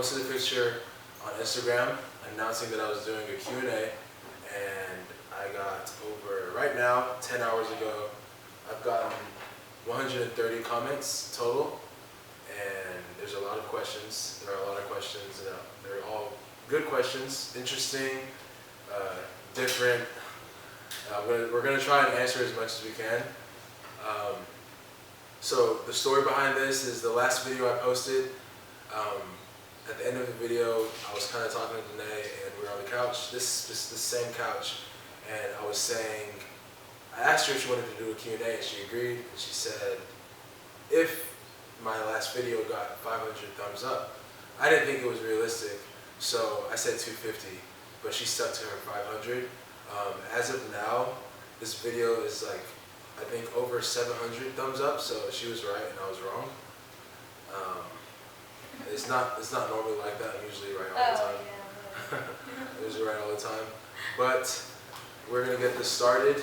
posted a picture on Instagram announcing that I was doing a Q&A, and I got over, right now, 10 hours ago, I've gotten 130 comments total, and there's a lot of questions. There are a lot of questions, and they're all good questions, interesting, different. We're going to try and answer as much as we can. So the story behind this is the last video I posted. At the end of the video, I was kind of talking to DENAE, and we were on the couch, this same couch, and I was saying, I asked her if she wanted to do a Q&A, and she agreed, and she said, if my last video got 500 thumbs up, I didn't think it was realistic, so I said 250, but she stuck to her 500. As of now, this video is like, I think over 700 thumbs up, so she was right and I was wrong. It's not normally like that. I'm usually right all the time. Yeah. Usually right all the time. But we're gonna get this started.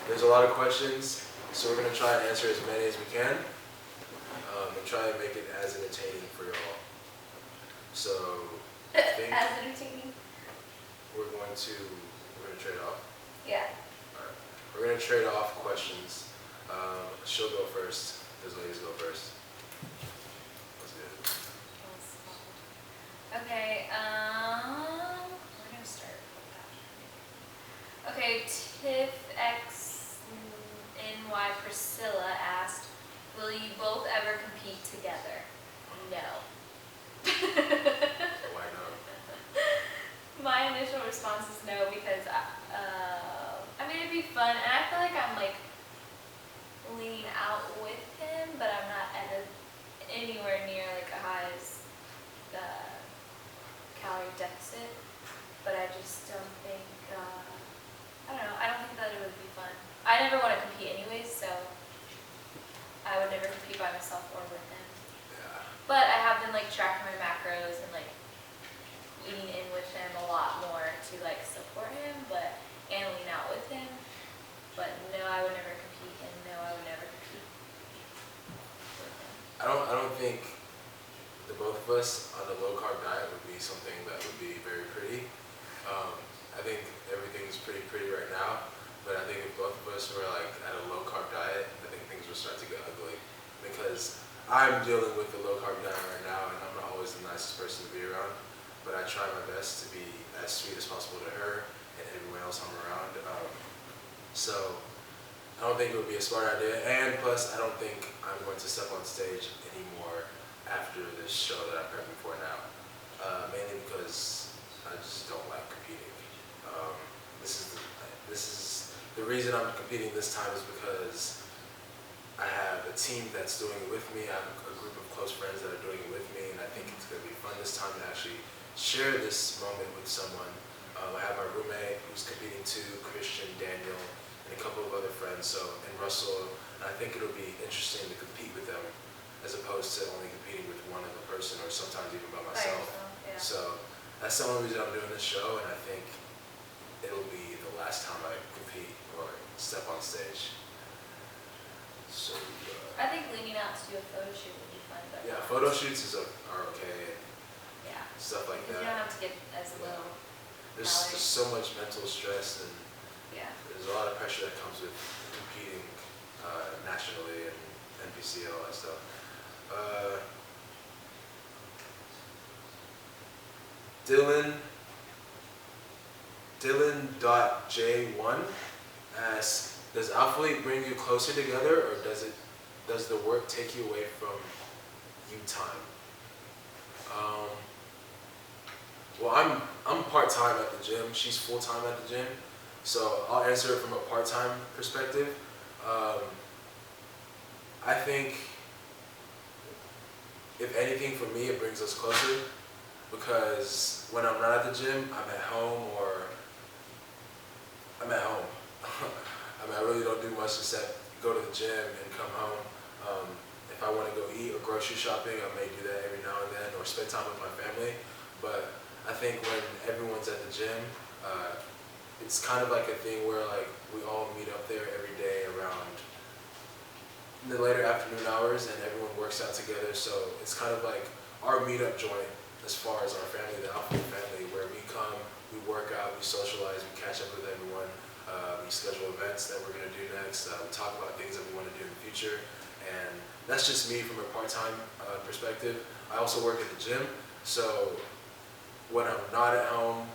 There's a lot of questions, so we're gonna try and answer as many as we can, and try and make it as entertaining for y'all. So I think as entertaining. We're gonna trade off. Yeah. All right. We're gonna trade off questions. She'll go first. Those ladies go first. Okay, we're gonna start with that. Okay, TiffXNY Priscilla asked, will you both ever compete together? No. Why not? My initial response is no, because I mean, it'd be fun, and I feel like I'm like leaning out with him, but I'm not at anywhere near like a high as the calorie deficit, but I just don't think, I don't know, I don't think that it would be fun. I never want to compete anyways, so I would never compete by myself or with him. Yeah. But I have been like tracking my macros and like eating in with him a lot more to like support him, and lean out with him. But no, I would never compete, and no, I would never compete with him. I don't think the both of us on a low carb diet would be something that would be very pretty. I think everything's pretty right now, but I think if both of us were like at a low carb diet, I think things would start to get ugly, because I'm dealing with the low carb diet right now, and I'm not always the nicest person to be around, but I try my best to be as sweet as possible to her and everyone else I'm around. So I don't think it would be a smart idea, and plus I don't think I'm going to step on stage anymore after this show that I'm prepping for now, mainly because I just don't like competing. This is the reason I'm competing this time, is because I have a team that's doing it with me. I have a group of close friends that are doing it with me, and I think it's going to be fun this time to actually share this moment with someone. I have my roommate who's competing too, Christian, Daniel, and a couple of other friends, and Russell. And I think it'll be interesting to compete with them, as opposed to only competing with one other person, or sometimes even by myself. Yeah. So that's the only reason I'm doing this show, and I think it'll be the last time I compete or step on stage. So I think leaning out to do a photo shoot would be fun. But yeah, photo shoots are okay, and yeah, stuff like that. You don't have to get as low. There's so much mental stress, and yeah, there's a lot of pressure that comes with competing nationally and NPC and all that stuff. Dylan.J1 asks, does Athlete bring you closer together, or does the work take you away from you time? Well, I'm part-time at the gym. She's full-time at the gym. So I'll answer it from a part-time perspective. I think, if anything, for me, it brings us closer, because when I'm not at the gym, I'm at home. I mean, I really don't do much except go to the gym and come home. If I want to go eat or grocery shopping, I may do that every now and then, or spend time with my family. But I think when everyone's at the gym, it's kind of like a thing where like we all meet up there every day around the later afternoon hours, and everyone works out together. So it's kind of like our meetup joint as far as our family, the Alpha family, where we come, we work out, we socialize, we catch up with everyone, we schedule events that we're going to do next, we talk about things that we want to do in the future, and that's just me from a part-time perspective. I also work at the gym, so when I'm not at home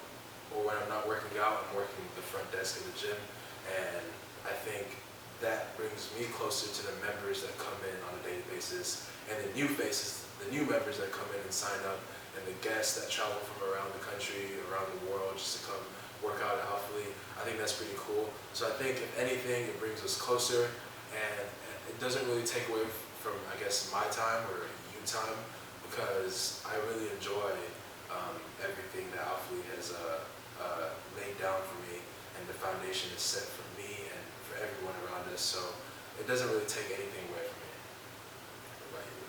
or when I'm not working out, I'm working the front desk of the gym, and I think that brings me closer to the members that come in on a daily basis, and the new faces, the new members that come in and sign up, and the guests that travel from around the country, around the world, just to come work out at Alpha. I think that's pretty cool. So I think if anything, it brings us closer, and it doesn't really take away from, I guess, my time or you time, because I really enjoy everything that Alpha has laid down for me, and the foundation is set for me and for everyone around us. So it doesn't really take anything away from me. What about you?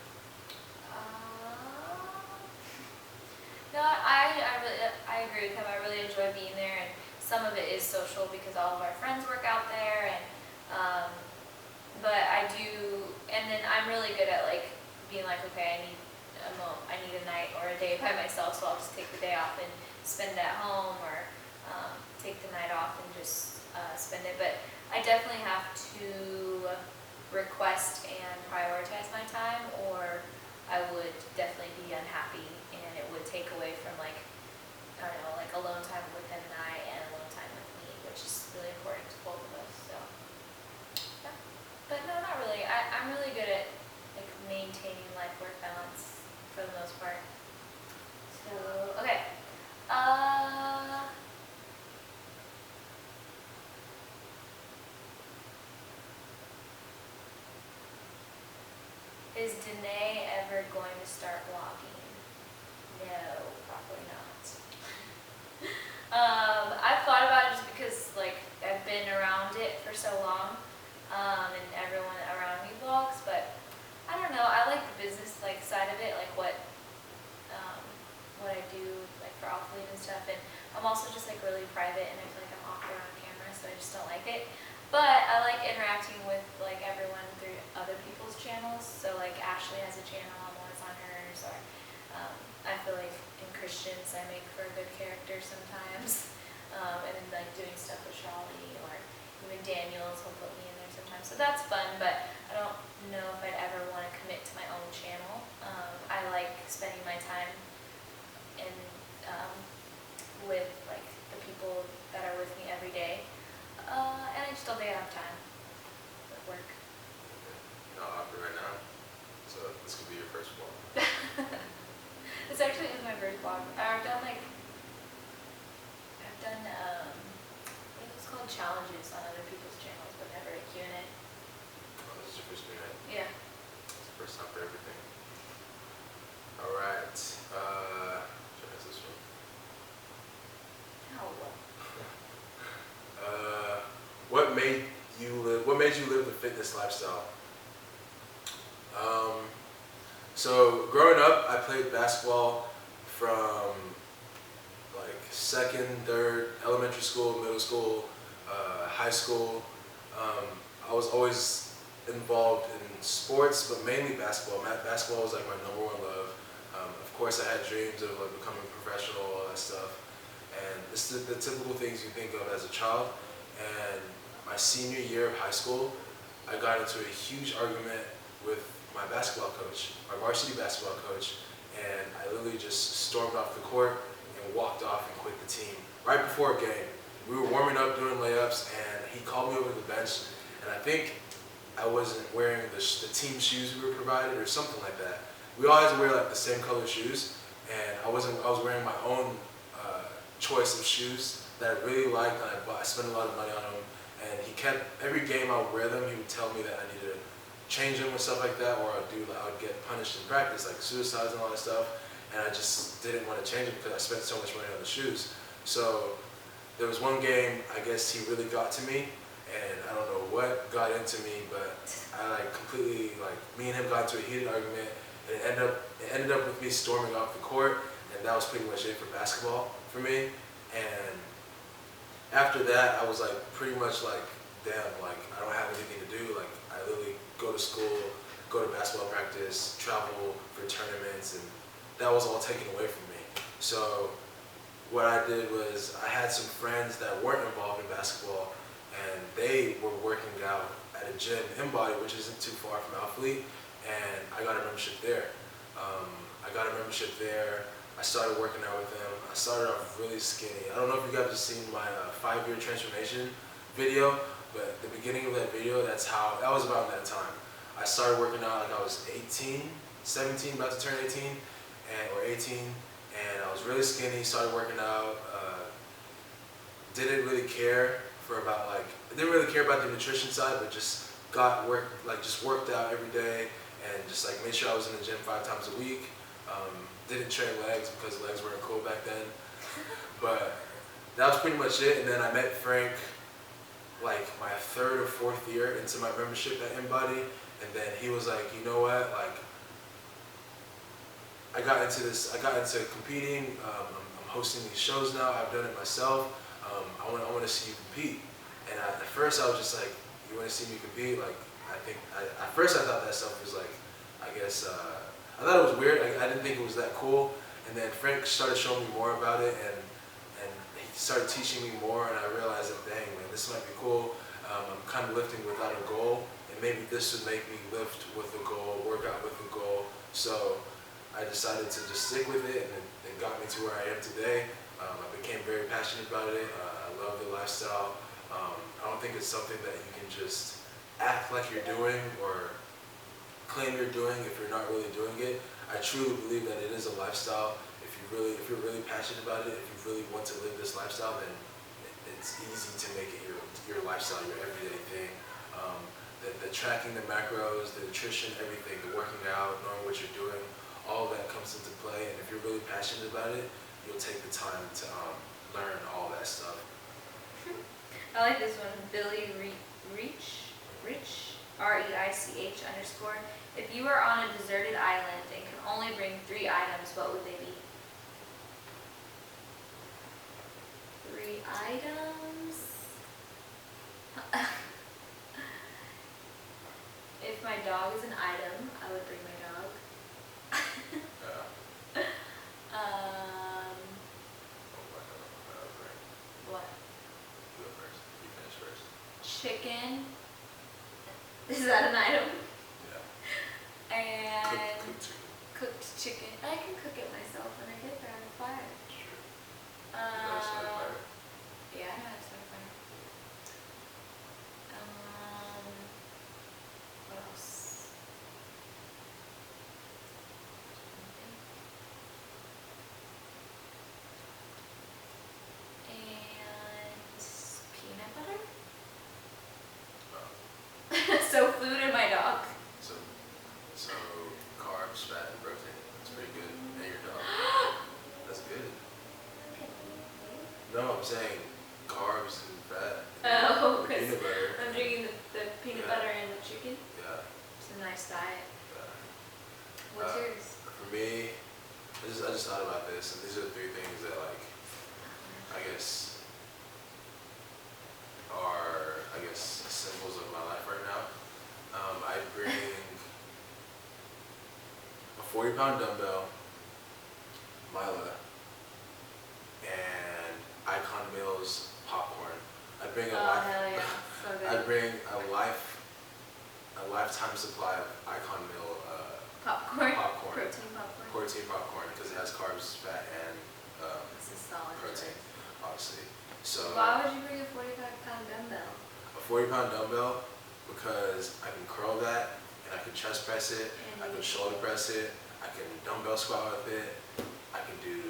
No, I agree with him. I really enjoy being there, and some of it is social because all of our friends work out there, and but I do, and then I'm really good at like being like, okay, I need a night or a day by myself, so I'll just take the day off and spend it at home, or take the night off and just spend it. But I definitely have to request and prioritize my time, or I would definitely be unhappy, and it would take away from, like, I don't know, like alone time with him and I, and alone time with me, which is really important to both of us. So yeah, but no, not really. I'm really good at like maintaining life-work balance for the most part. So okay, is DENAE ever going to start vlogging? No, probably not. I've thought about it just because, like, I've been around it for so long, and everyone around me vlogs, but I don't know. I like the business like side of it, like what I do like for Alpha and stuff, and I'm also just like really private, and I feel like I'm awkward on camera, so I just don't like it. But I like interacting with like everyone through other people's channels. So like Ashley has a channel, I'm always on hers, or I feel like in Christians I make for a good character sometimes, and then like doing stuff with Shawley, or even Daniels will put me in there sometimes. So that's fun, but I don't know if I'd ever want to commit to my own channel. I like spending my time in with like the people that are with me every day. And I just don't think I have time with work. You're not opera right now, so this could be your first vlog. This actually is my first vlog. I've done what are those called, challenges on other people's channels, but never a Q&A. Oh, this is your first Q&A? Yeah. It's the first time for everything. All right. Should I ask this one? No. What made you live the fitness lifestyle? So growing up, I played basketball from like second, third, elementary school, middle school, high school. I was always involved in sports, but mainly basketball. Basketball was like my number one love. Of course, I had dreams of like becoming a professional, all that stuff. And it's the typical things you think of as a child. And my senior year of high school, I got into a huge argument with my basketball coach, my varsity basketball coach, and I literally just stormed off the court and walked off and quit the team. Right before a game, we were warming up doing layups, and he called me over to the bench, and I think I wasn't wearing the team shoes we were provided or something like that. We all had to wear like the same color shoes, and I was wearing my own choice of shoes that I really liked, and I spent a lot of money on them. And he kept, every game I would wear them, he would tell me that I needed to change them and stuff like that, or I would get punished in practice, like suicides and all that stuff. And I just didn't want to change them because I spent so much money on the shoes. So there was one game, I guess he really got to me, and I don't know what got into me, but I like completely, like, me and him got into a heated argument, and it ended up with me storming off the court, and that was pretty much it for basketball for me. And after that, I was like pretty much like, damn, like I don't have anything to do. Like I literally go to school, go to basketball practice, travel for tournaments, and that was all taken away from me. So what I did was I had some friends that weren't involved in basketball, and they were working out at a gym in Body, which isn't too far from Alphalete, and I got a membership there. I started working out with them. I started off really skinny. I don't know if you guys have seen my 5-year transformation video, but the beginning of that video, that was about that time. I started working out like I was 17, about to turn 18, or 18, and I was really skinny, started working out, didn't really care about the nutrition side, but just worked out every day, and just like made sure I was in the gym 5 times a week. Didn't train legs because legs weren't cool back then, but that was pretty much it. And then I met Frank like my 3rd or 4th year into my membership at InBody, and then he was like, you know what, like I got into competing. I'm hosting these shows now. I've done it myself. I want to see you compete. And at first I was just like, you want to see me compete? Like at first I thought that stuff was like, I thought it was weird. I didn't think it was that cool. And then Frank started showing me more about it, and he started teaching me more, and I realized that, dang man, this might be cool. I'm kind of lifting without a goal, and maybe this would make me lift with a goal, work out with a goal. So I decided to just stick with it, and it got me to where I am today. I became very passionate about it. I love the lifestyle. I don't think it's something that you can just act like you're doing or claim you're doing if you're not really doing it. I truly believe that it is a lifestyle. If you're really passionate about it, if you really want to live this lifestyle, then it's easy to make it your lifestyle, your everyday thing. The tracking the macros, the nutrition, everything, the working out, knowing what you're doing, all of that comes into play. And if you're really passionate about it, you'll take the time to learn all that stuff. I like this one, Billy Reich, REICH _. If you were on a deserted island and could only bring 3 items, what would they be? 3 items? If my dog is an item, I would bring my dog. What? You go first. You finish first. Chicken. Is that an item? Yeah. And Cooked chicken. cooked chicken. I can cook it myself when I get there on the fire. Sure. You gotta start a fire. Yeah, I know how to start a fire. What else? And peanut butter? So food and my dog. So carbs, fat, and protein. That's pretty good. And your dog. That's good. No, I'm saying carbs and fat. Oh, And because peanut butter. I'm drinking the peanut butter and the chicken. Yeah. It's a nice diet. Yeah. What's yours? For me, I just thought about this, and these are the 3 things that I guess are symbols of my life right now. I bring a 40-pound dumbbell, Mila, and Icon Mills popcorn. I bring Hell yeah, so good. I bring a lifetime supply of Icon Mill popcorn. popcorn. Protein Protein popcorn, because it has carbs, fat, and This is solid. protein, obviously. So Why would you bring a 45-pound dumbbell? a 40-pound dumbbell, because I can curl that, and I can chest press it, I can shoulder press it, I can dumbbell squat with it, I can do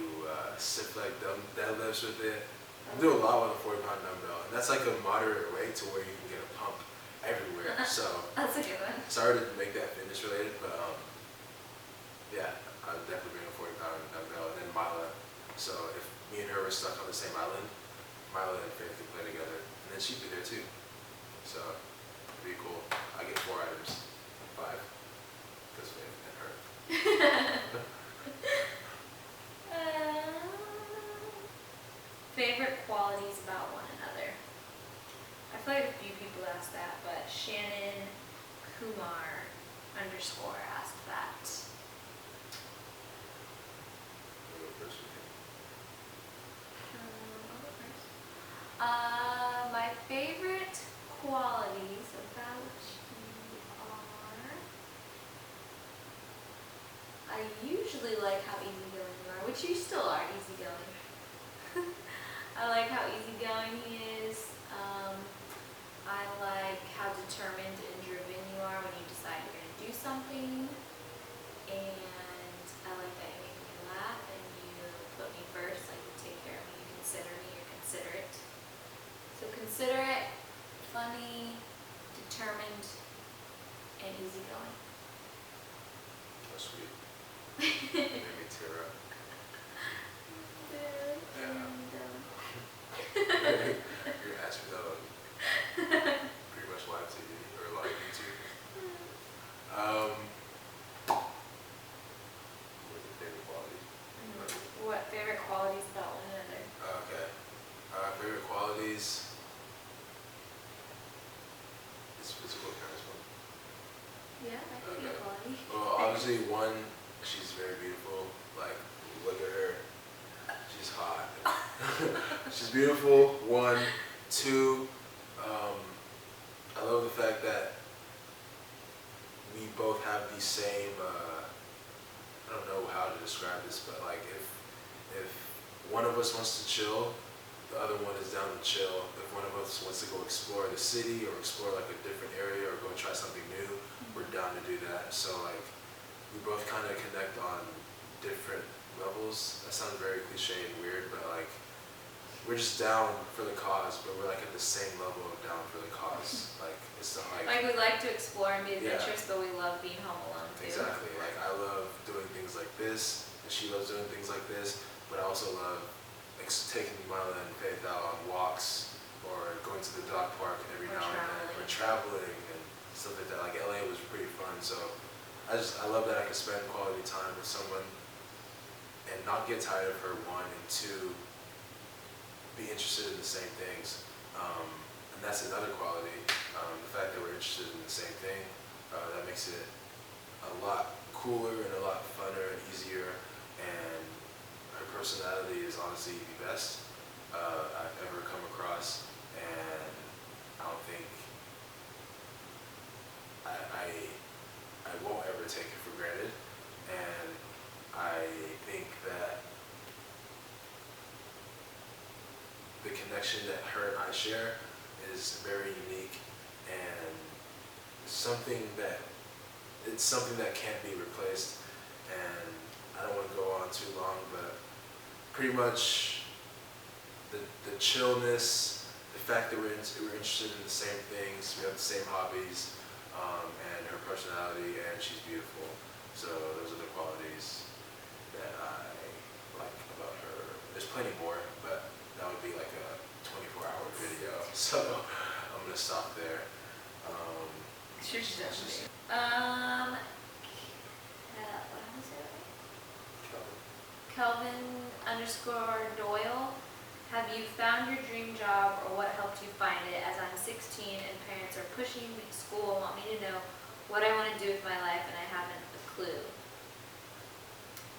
sit leg deadlifts with it. I do a lot with a 40-pound dumbbell, and that's like a moderate weight to where you can get a pump everywhere. So That's a good one. sorry to make that fitness related, but yeah, I would definitely bring a 40-pound dumbbell, and then Mila. So if me and her were stuck on the same island, Mila and Faith could play together, and then she'd be there too. So it'd be cool. I get 4 items, 5, because Faith and her. Favorite qualities about one another. I feel like a few people asked that, but Shannon Kumar _ asked that. I usually like how easygoing you are, which you still are easygoing. I like how easygoing he is. I like how determined and driven you are when you decide you're going to do something. And I like that you make me laugh and you put me first, like you take care of me, you consider me, you're considerate. So considerate, funny, determined, and easygoing. That's sweet. Made me tear up. Yeah. You asked me that on pretty much live TV or live YouTube. What's your favorite quality? What favorite qualities about one another? Okay. Favorite qualities is physical charisma. Yeah, that could be a Okay. quality. Well, obviously, one, she's very beautiful. Like, look at her. She's hot. She's beautiful. One. Two, I love the fact that we both have the same, I don't know how to describe this, but like if one of us wants to chill, the other one is down to chill. If one of us wants to go explore the city or explore like a different area or go try something new, we're down to do that. So like we both kind of connect on different levels. That sounds very cliche and weird, but like we're just down for the cause, but we're like at the same level of down for the cause. Like it's not like Like we like to explore and be Yeah. adventurous, but we love being home alone too. exactly. Like I love doing things like this, and she loves doing things like this. But I also love taking Mila and Faith out on walks or going to the dog park every Or now and then, or traveling and stuff like that. Like LA was pretty fun, so I love that I can spend quality time with someone and not get tired of her. One and two, be interested in the same things, and that's another quality. The fact that we're interested in the same thing, that makes it a lot cooler and a lot funner and easier. And her personality is honestly the best I've ever come across, and I don't think I won't ever take it for granted. And I think that the connection that her and I share is very unique and something that can't be replaced. And I don't want to go on too long, but pretty much the chillness, the fact that we're interested in the same things, we have the same hobbies, and her personality, and she's beautiful. So those are the qualities that I like about her. There's plenty more, but that would be like a 24-hour video. So I'm gonna stop there. Sure, she's It's just- what was it? Kelvin. Kelvin_Doyle. Have you found your dream job or what helped you find it? As I'm 16 and parents are pushing me to school and want me to know what I want to do with my life and I haven't a clue.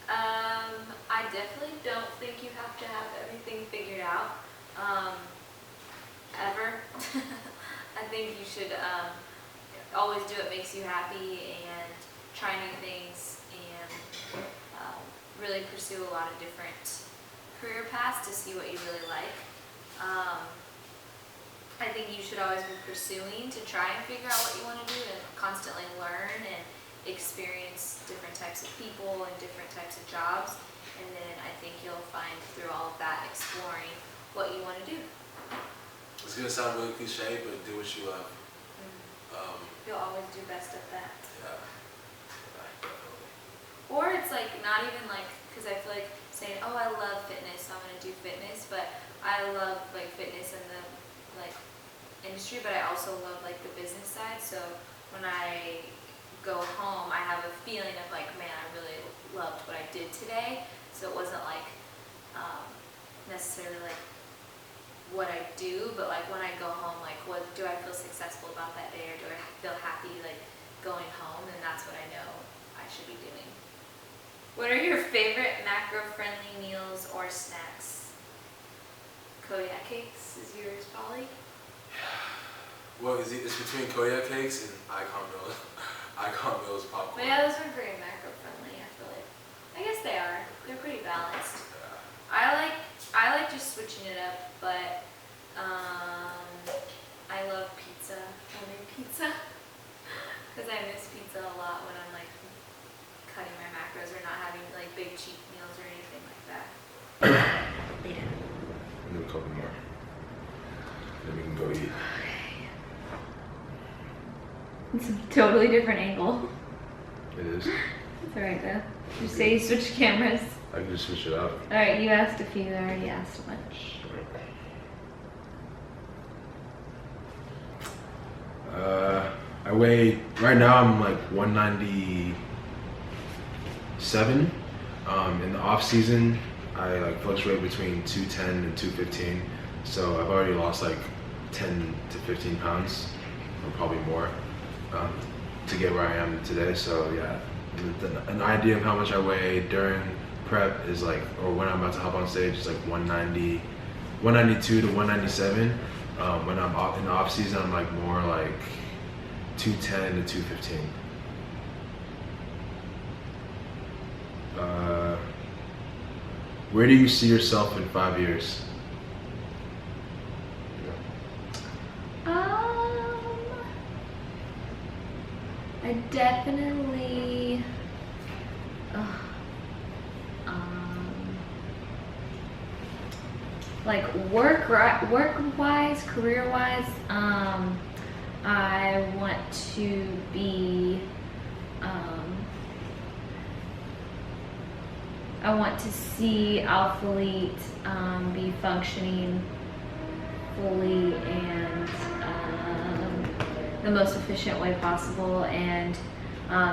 I definitely don't think you have to have everything figured out, ever. I think you should always do what makes you happy and try new things and really pursue a lot of different career paths to see what you really like. I think you should always be pursuing to try and figure out what you want to do and constantly learn and experience different types of people and different types of jobs. And then I think you'll find through all of that exploring what you want to do. It's gonna sound really cliche, but do what you love. You'll always do best at that. Yeah, definitely. Or it's like not even like, because I feel like saying, oh, I love fitness, so I'm gonna do fitness, but I love like fitness in the like industry, but I also love like the business side. So when I go home, I have a feeling of like, man, I really loved what I did today. So it wasn't like necessarily like what I do, but like when I go home, like what do I feel successful about that day, or do I feel happy like going home? And that's what I know I should be doing. What are your favorite macro-friendly meals or snacks? Kodiak cakes is yours, Polly? Well, it's between Kodiak cakes and Icon Mills. Icon Mills popcorn. But yeah, those are very macro-friendly, I feel like. big cheat meals or anything like that. Later. I'll do a couple more. Then we can go eat. It's a totally different angle. It is. It's alright though. Just say you switch cameras. I can just switch it up. Alright, you asked a few, I already asked a bunch. I weigh, right now I'm like 197. In the off season, I like fluctuate between 210 and 215. So I've already lost like 10 to 15 pounds, or probably more, to get where I am today. So yeah, an idea of how much I weigh during prep is like, or when I'm about to hop on stage, is like 192 to 197. When I'm in the off season, I'm like more like 210 to 215. Where do you see yourself in 5 years? I definitely, like work-wise, career-wise, I want to be, I want to see Alpha Elite be functioning fully and the most efficient way possible, and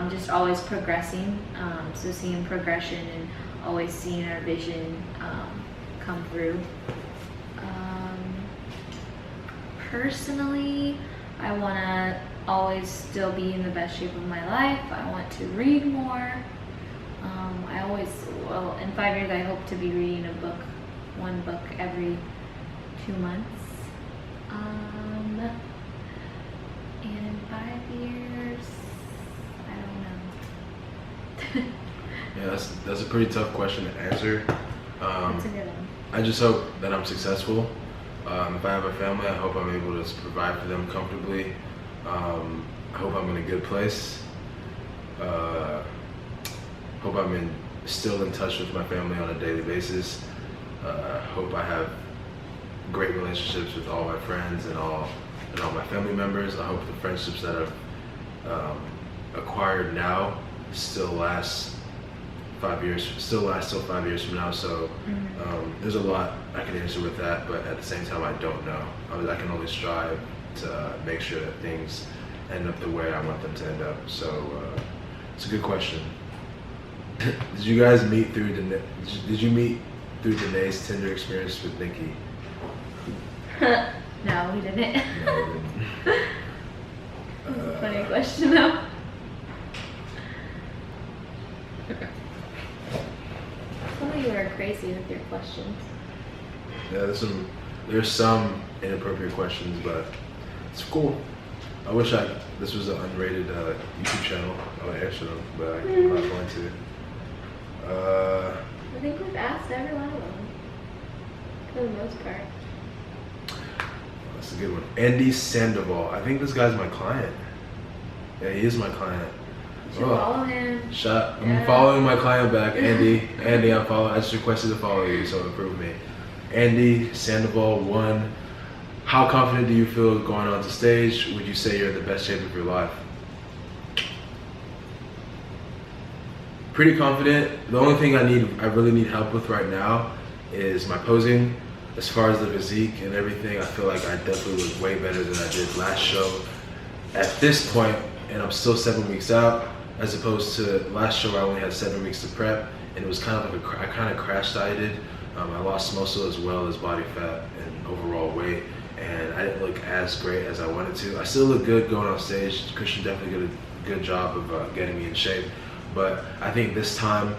just always progressing. So seeing progression and always seeing our vision come through. Personally, I want to always still be in the best shape of my life. I want to read more. Well, in 5 years, I hope to be reading one book every 2 months. And in 5 years, I don't know. Yeah, that's a pretty tough question to answer. That's a good one. I just hope that I'm successful. If I have a family, I hope I'm able to provide for them comfortably. I hope I'm in a good place. Hope I'm still in touch with my family on a daily basis. Hope I have great relationships with all my friends and all my family members. I hope the friendships that I've acquired now still last 5 years, till 5 years from now. So there's a lot I can answer with that, but at the same time, I don't know. I can only strive to make sure that things end up the way I want them to end up. So it's a good question. Did you guys meet through DENAE's Tinder experience with Nikki? No, we didn't. No, we didn't. That's a funny question though. Some of you are crazy with your questions. Yeah, there's some inappropriate questions, but it's cool. I wish this was an unrated YouTube channel. I would answer them, but I'm not going to. I think we've asked every one of them, for the most part. That's a good one. Andy Sandoval. I think this guy's my client. Yeah, he is my client. You should follow him. I'm following my client back, Andy. Andy, I just requested to follow you, so improve me. Andy Sandoval 1. How confident do you feel going onto stage? Would you say you're in the best shape of your life? Pretty confident. The only thing I really need help with right now is my posing. As far as the physique and everything, I feel like I definitely look way better than I did last show. At this point, and I'm still 7 weeks out, as opposed to last show where I only had 7 weeks to prep, and it was kind of like I kind of crash dieted. I lost muscle as well as body fat and overall weight, and I didn't look as great as I wanted to. I still look good going on stage. Christian definitely did a good job of getting me in shape, but I think this time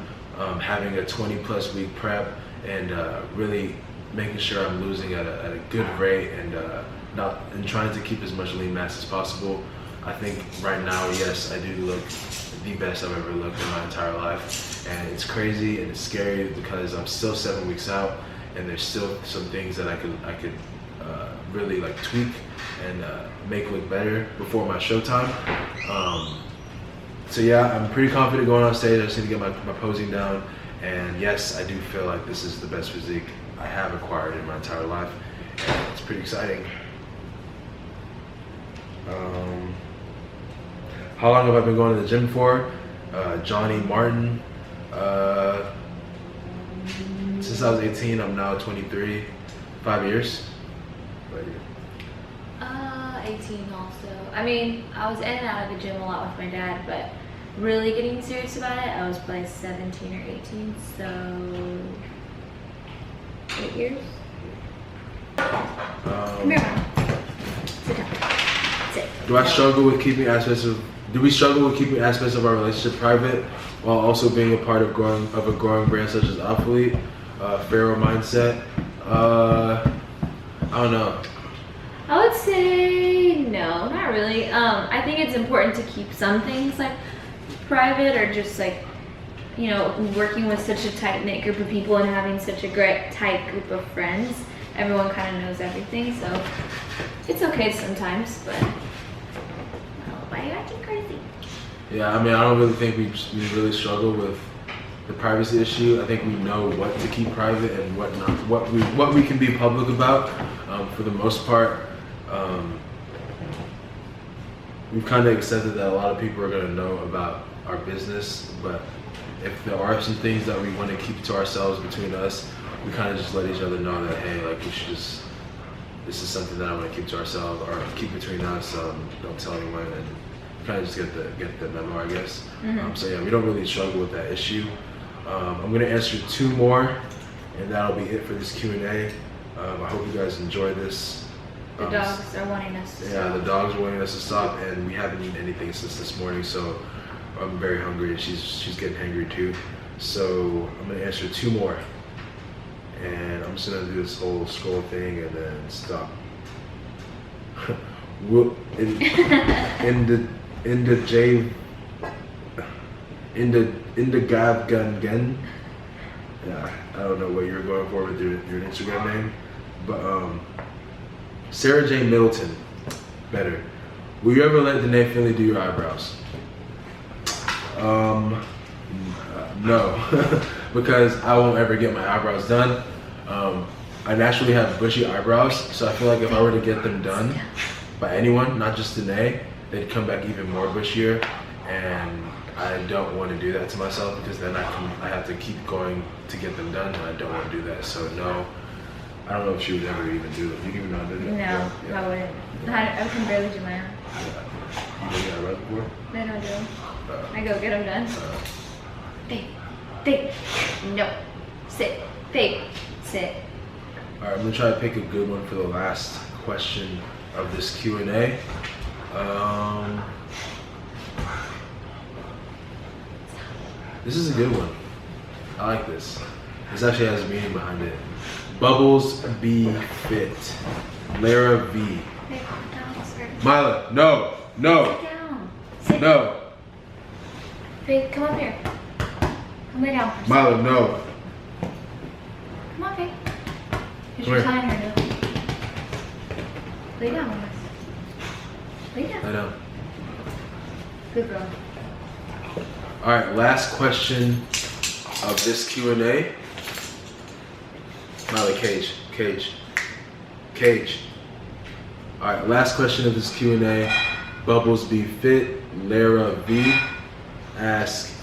having a 20+ week prep and really making sure I'm losing at a good rate and trying to keep as much lean mass as possible. I think right now, yes, I do look the best I've ever looked in my entire life, and it's crazy and it's scary because I'm still 7 weeks out, and there's still some things that I could really like tweak and make look better before my showtime. So yeah, I'm pretty confident going on stage. I just need to get my posing down, And yes, I do feel like this is the best physique I have acquired in my entire life. And it's pretty exciting. How long have I been going to the gym for? Johnny Martin. Since I was 18, I'm now 23. 5 years. 18 also. I mean, I was in and out of the gym a lot with my dad, but really getting serious about it, I was probably 17 or 18, so 8 years. Come here, Mom. Sit down. Sit. Do we struggle with keeping aspects of our relationship private while also being a part of a growing brand such as Athlete? Pharaoh mindset. I don't know. I would say no, not really. I think it's important to keep some things like private, or just like, you know, working with such a tight-knit group of people and having such a great tight group of friends. Everyone kind of knows everything, so it's okay sometimes, but why are you acting crazy? Yeah, I mean, I don't really think we really struggle with the privacy issue. I think we know what to keep private and what not, what we can be public about. For the most part, we've kind of accepted that a lot of people are going to know about our business, but if there are some things that we want to keep to ourselves between us, we kind of just let each other know that, hey, like, we should just, this is something that I want to keep to ourselves or keep between us. Don't tell anyone, and kind of just get the memo, I guess. So yeah, we don't really struggle with that issue. I'm gonna answer 2 more, and that'll be it for this Q&A. I hope you guys enjoy this. The dogs are wanting us to stop. Yeah, the dogs are wanting us to stop, and we haven't eaten anything since this morning, so I'm very hungry, and she's getting hungry too. So I'm gonna answer 2 more, and I'm just gonna do this whole scroll thing and then stop. In the Gav Gun Gun. Yeah, I don't know what you're going for with your Instagram name, but Sarah J. Middleton, better. Will you ever let DENAE Finley do your eyebrows? No, because I won't ever get my eyebrows done. I naturally have bushy eyebrows, so I feel like if I were to get them done by anyone, not just DENAE, they'd come back even more bushier, and I don't want to do that to myself, because then I have to keep going to get them done, and I don't want to do that. So no, I don't know if she would ever even do it. You even know how to do it? No, Yeah. I wouldn't. I can barely do my own. You did your eyebrows before? I don't do them. I go get them done. Think. No. Sit. Think. Sit. All right, I'm gonna try to pick a good one for the last question of this Q&A. This is a good one. I like this. This actually has a meaning behind it. Bubbles be fit. Lara V. Hey, down, sir. Mila, no. Sit down. Sit. No. Faith, come up here. Come lay down. Mila, no. Come on, Faith. You're Come here. tying her now. Lay down on us. Lay down. I know. Good girl. All right, last question of this Q&A. Mila, cage. All right, last question of this Q&A. Bubbles be fit. Lara V asks,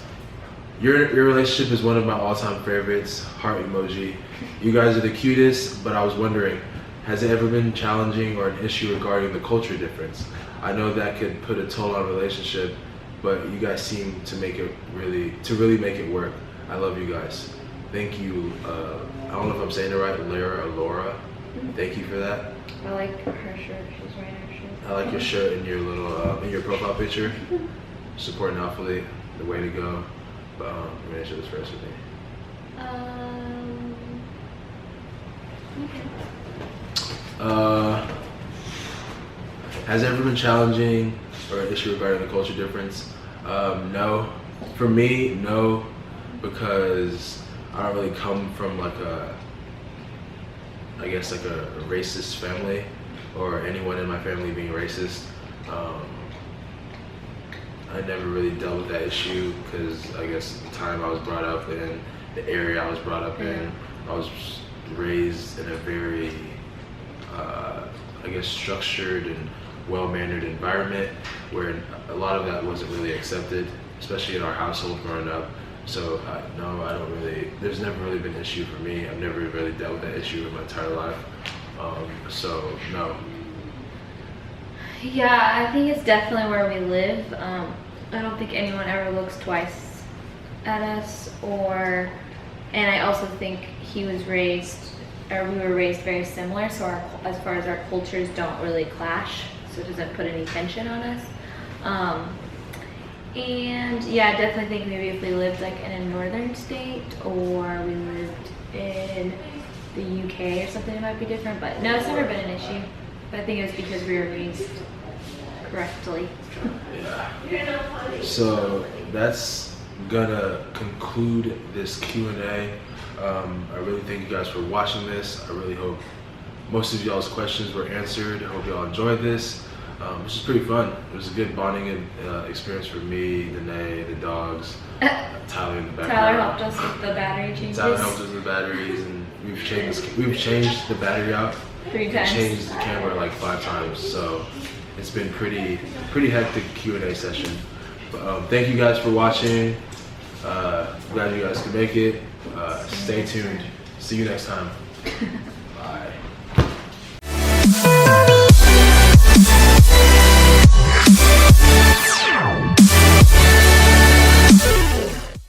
your relationship is one of my all-time favorites. Heart emoji. You guys are the cutest, but I was wondering, has it ever been challenging or an issue regarding the culture difference? I know that could put a toll on a relationship, but you guys seem to really make it work. I love you guys. Thank you. I don't know if I'm saying it right, Lara or Laura. Thank you for that. I like her shirt. She's wearing her shirt. I like your shirt and your little in your profile picture. Supporting Athlete, the way to go. But I'm gonna show this first with me. Okay. Has it ever been challenging or an issue regarding the culture difference? No. For me, no, because I don't really come from like a racist family, or anyone in my family being racist. I I never really dealt with that issue because I guess the time I was brought up in, the area I was brought up in, I was raised in a very, I guess, structured and well-mannered environment where a lot of that wasn't really accepted, especially in our household growing up. So no, I don't really, there's never really been an issue for me. I've never really dealt with that issue in my entire life. So no. Yeah, I think it's definitely where we live. I don't think anyone ever looks twice at us, and I also think he was raised, or we were raised very similar, so as far as our cultures don't really clash, so it doesn't put any tension on us. And yeah, I definitely think maybe if we lived like in a northern state or we lived in the UK or something, it might be different, but no, it's never been an issue. But I think it was because we were raised correctly. Yeah. So that's gonna conclude this Q&A. I really thank you guys for watching this. I really hope most of y'all's questions were answered. I hope y'all enjoyed this. This was pretty fun. It was a good bonding experience for me, DENAE, the dogs, Tyler in the background. Tyler helped us with the battery changes. Tyler helped us with the batteries, and we've changed the battery out 3 times. Changed the camera like 5 times. So it's been pretty hectic Q&A session. But, thank you guys for watching. Glad you guys could make it. Stay tuned. See you next time.